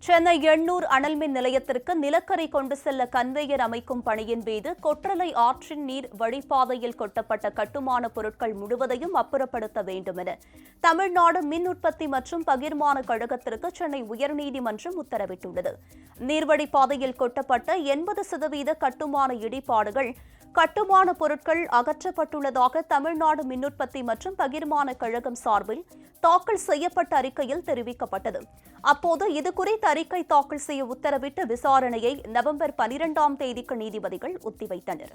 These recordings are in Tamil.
சென்னை எண்ணூர் அனல்மின் நிலையத்திற்கு நிலக்கரி கொண்டு செல்ல கன்வேயர் அமைக்கும் பணியின் மீது கொற்றலை ஆற்றின் நீர் வழிப்பாதையில் கொட்டப்பட்ட கட்டுமான பொருட்கள் முழுவதையும் அப்புறப்படுத்த வேண்டும் என தமிழ்நாடு மின் உற்பத்தி மற்றும் பகிர்மான கழகத்திற்கு சென்னை உயர்நீதிமன்றம் உத்தரவிட்டுள்ளது. நீர்வழிப்பாதையில் கொட்டப்பட்ட 80% கட்டுமான இடிபாடுகள் கட்டுமான பொருட்கள் அகற்றப்பட்டுள்ளதாக தமிழ்நாடு மின் உற்பத்தி மற்றும் பகிர்மான கழகம் சார்பில் தாக்கல் செய்யப்பட்ட அறிக்கையில் தெரிவிக்கப்பட்டது. அப்போது இதுகுறித்த அறிக்கை தாக்கல் செய்ய உத்தரவிட்ட விசாரணையை நவம்பர் 12ஆம் தேதிக்கு நீதிபதிகள் ஒத்திவைத்தனர்.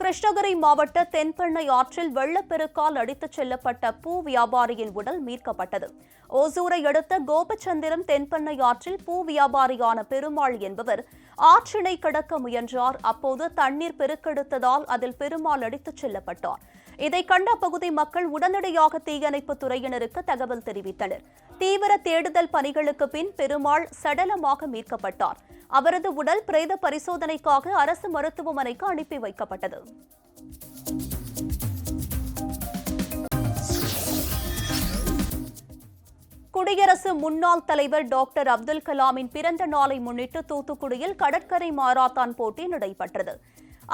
கிருஷ்ணகிரி மாவட்ட தென்பெண்ணை ஆற்றில் வெள்ளப்பெருக்கால் அடித்துச் செல்லப்பட்ட பூ வியாபாரியின் உடல் மீட்கப்பட்டது. ஓசூரை அடுத்த கோபச்சந்திரம் தென்பெண்ணை ஆற்றில் பூ வியாபாரியான பெருமாள் என்பவர் ஆற்றினை கடக்க முயன்றார். அப்போது தண்ணீர் பெருக்கெடுத்ததால் அதில் பெருமாள் அடித்துச் செல்லப்பட்டார். இதை கண்ட அப்பகுதி மக்கள் உடனடியாக தீயணைப்புத் துறையினருக்கு தகவல் தெரிவித்தனர். தீவிர தேடுதல் பணிகளுக்கு பின் பெருமாள் சடலமாக மீட்கப்பட்டார். அவரது உடல் பிரேத பரிசோதனைக்காக அரசு மருத்துவமனைக்கு அனுப்பி வைக்கப்பட்டது. குடியரசு முன்னாள் தலைவர் டாக்டர் அப்துல் கலாமின் பிறந்த நாளை முன்னிட்டு தூத்துக்குடியில் கடற்கரை மாரத்தான் போட்டி நடைபெற்றது.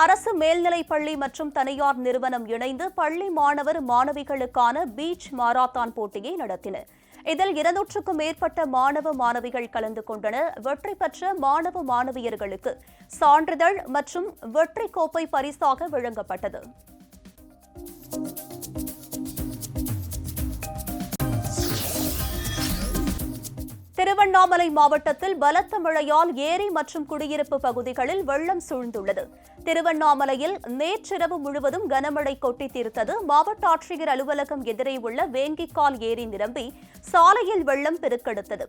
அரசு மேல்நிலைப் பள்ளி மற்றும் தனியார் நிறுவனம் இணைந்து பள்ளி மாணவர் மாணவிகளுக்கான பீச் மாரத்தான் போட்டியை நடத்தினர். இதில் 200க்கும் மேற்பட்ட மாணவ மாணவிகள் கலந்து கொண்டனர். வெற்றி பெற்ற மாணவ மாணவியர்களுக்கு சான்றிதழ் மற்றும் வெற்றி கோப்பை பரிசாக வழங்கப்பட்டது. திருவண்ணாமலை மாவட்டத்தில் பலத்த மழையால் ஏரி மற்றும் குடியிருப்பு பகுதிகளில் வெள்ளம் சூழ்ந்துள்ளது. திருவண்ணாமலையில் நேற்றிரவு முழுவதும் கனமழை கொட்டி தீர்த்தது. மாவட்ட ஆட்சியர் அலுவலகம் எதிரே உள்ள வேங்கிக்கால் ஏரி நிரம்பி சாலையில் வெள்ளம் பெருக்கெடுத்தது.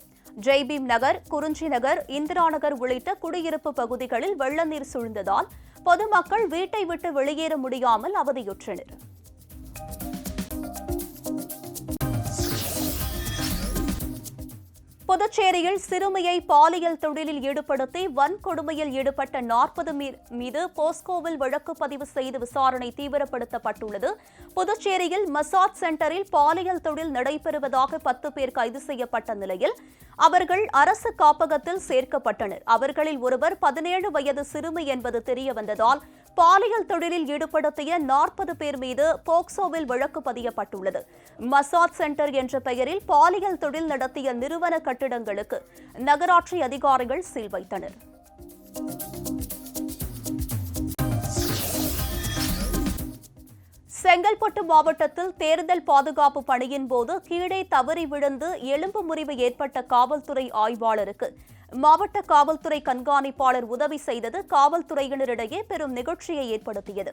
ஜெய்பீம் நகர், குறிஞ்சி நகர், இந்திரா நகர் உள்ளிட்ட குடியிருப்பு பகுதிகளில் வெள்ள நீர் சூழ்ந்ததால் பொதுமக்கள் வீட்டை விட்டு வெளியேற முடியாமல் அவதியுற்றனர். புதுச்சேரியில் சிறுமியை பாலியல் தொழிலில் ஈடுபடுத்தி வன்கொடுமையில் ஈடுபட்ட 40 மீது போஸ்கோவில் வழக்கு பதிவு செய்து விசாரணை தீவிரப்படுத்தப்பட்டுள்ளது. புதுச்சேரியில் மசாஜ் சென்டரில் பாலியல் தொழில் நடைபெறுவதாக 10 பேர் கைது செய்யப்பட்ட நிலையில் அவர்கள் அரசு காப்பகத்தில் சேர்க்கப்பட்டனர். அவர்களில் ஒருவர் 17 வயது சிறுமி என்பது தெரியவந்ததால் பாலியல் தொழிலில் ஈடுபடுத்திய 40 பேர் மீது போக்சோவில் வழக்கு பதியப்பட்டுள்ளது. மசாஜ் சென்டர் என்ற பெயரில் பாலியல் தொழில் நடத்திய நிறுவன கட்டிடங்களுக்கு நகராட்சி அதிகாரிகள் சீல் வைத்தனர். செங்கல்பட்டு மாவட்டத்தில் தேர்தல் பாதுகாப்பு பணியின் போது கீழே தவறி விழுந்து எலும்பு முறிவு ஏற்பட்ட காவல்துறை ஆய்வாளருக்கு மாவட்ட காவல்துறை கண்காணிப்பாளர் உதவி செய்தது காவல்துறையினரிடையே பெரும் நிகழ்ச்சியை ஏற்படுத்தியது.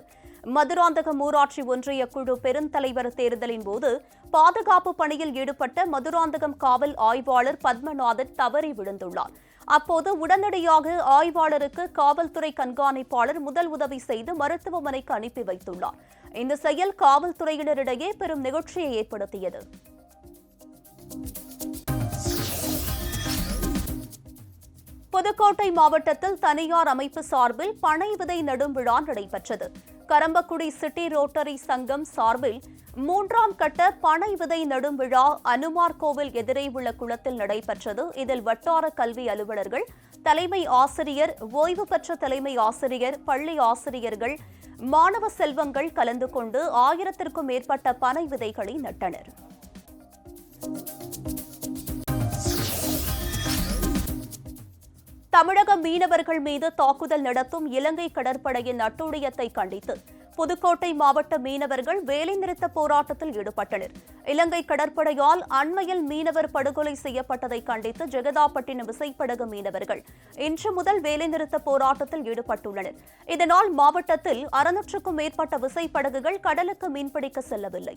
மதுராந்தகம் ஊராட்சி ஒன்றிய குழு பெருந்தலைவர் தேர்தலின் போது பாதுகாப்பு பணியில் ஈடுபட்ட மதுராந்தகம் காவல் ஆய்வாளர் பத்மநாதன் தவறி விழுந்துள்ளார். அப்போது உடனடியாக ஆய்வாளருக்கு காவல்துறை கண்காணிப்பாளர் முதல் உதவி செய்து மருத்துவமனைக்கு அனுப்பி வைத்துள்ளார். இந்த செயல் காவல்துறையினரிடையே பெரும் நிகழ்ச்சியை ஏற்படுத்தியது. புதுக்கோட்டை மாவட்டத்தில் தனியார் அமைப்பு சார்பில் பனை விதை நடும் விழா நடைபெற்றது. கரம்பக்குடி சிட்டி ரோட்டரி சங்கம் சார்பில் 3ஆம் கட்ட பனை விதை நடும் விழா அனுமார் கோவில் எதிரே உள்ள குளத்தில் நடைபெற்றது. இதில் வட்டார கல்வி அலுவலர்கள், தலைமை ஆசிரியர், ஓய்வு பெற்ற தலைமை ஆசிரியர், பள்ளி ஆசிரியர்கள், மாணவ செல்வங்கள் கலந்து கொண்டு 1000க்கும் மேற்பட்ட பனை விதைகளை நட்டனர். தமிழக மீனவர்கள் மீது தாக்குதல் நடத்தும் இலங்கை கடற்படையின் அட்டூழியத்தை கண்டித்து புதுக்கோட்டை மாவட்ட மீனவர்கள் வேலைநிறுத்த போராட்டத்தில் ஈடுபட்டனர். இலங்கை கடற்படையால் அண்மையில் மீனவர் படுகொலை செய்யப்பட்டதை கண்டித்து ஜெகதாப்பட்டினம் விசைப்படகு மீனவர்கள் இன்று முதல் வேலைநிறுத்த போராட்டத்தில் ஈடுபட்டுள்ளனர். இதனால் மாவட்டத்தில் 600க்கும் மேற்பட்ட விசைப்படகுகள் கடலுக்கு மீன்பிடிக்க செல்லவில்லை.